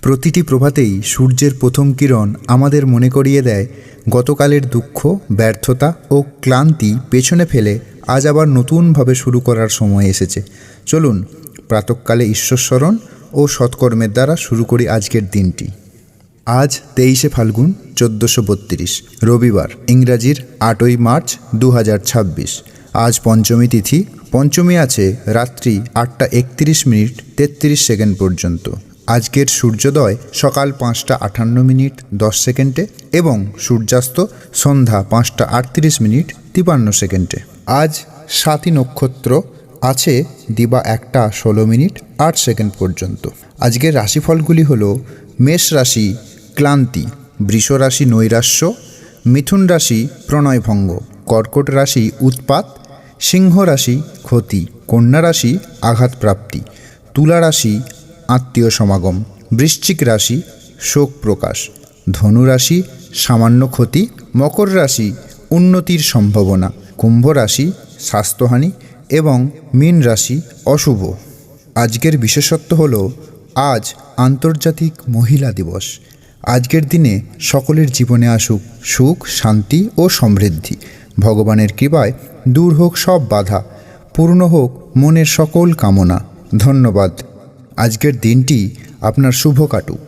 প্রতিটি প্রভাতেই সূর্যের প্রথম কিরণ আমাদের মনে করিয়ে দেয় গতকালের দুঃখ, ব্যর্থতা ও ক্লান্তি পেছনে ফেলে আজ আবার নতুনভাবে শুরু করার সময় এসেছে। চলুন প্রাতঃকালে ঈশ্বর স্মরণ ও সৎকর্মের দ্বারা শুরু করি আজকের দিনটি। আজ 23শে ফাল্গুন 1432 রবিবার, ইংরাজির 8ই মার্চ 2026। আজ পঞ্চমী তিথি। পঞ্চমী আছে রাত্রি 8টা 31 মিনিট 33 সেকেন্ড পর্যন্ত। আজকের সূর্যোদয় সকাল 5টা 58 মিনিট 10 সেকেন্ডে এবং সূর্যাস্ত সন্ধ্যা 5টা 38 মিনিট 53 সেকেন্ডে। আজ স্বাতী নক্ষত্র আছে দিবা 1টা 16 মিনিট 8 সেকেন্ড পর্যন্ত। আজকের রাশিফলগুলি হল: মেষ রাশি ক্লান্তি, বৃষ রাশি নৈরাশ্য, মিথুন রাশি প্রণয়ভঙ্গ, কর্কট রাশি উৎপাত, সিংহ রাশি ক্ষতি, কন্যা রাশি আঘাতপ্রাপ্তি, তুলা রাশি আত্মীয় সমাগম, বৃশ্চিক রাশি শোক প্রকাশ, ধনু রাশি সামান্য ক্ষতি, মকর রাশি উন্নতির সম্ভাবনা, কুম্ভ রাশি স্বাস্থ্যহানি এবং মীন রাশি অশুভ। আজকের বিশেষত্ব হল আজ আন্তর্জাতিক মহিলা দিবস। আজকের দিনে সকলের জীবনে আসুক সুখ, শান্তি ও সমৃদ্ধি। ভগবানের কৃপায় দূর হোক সব বাধা, পূর্ণ হোক মনের সকল কামনা। ধন্যবাদ। আজকের দিনটি আপনার শুভ কাটুক।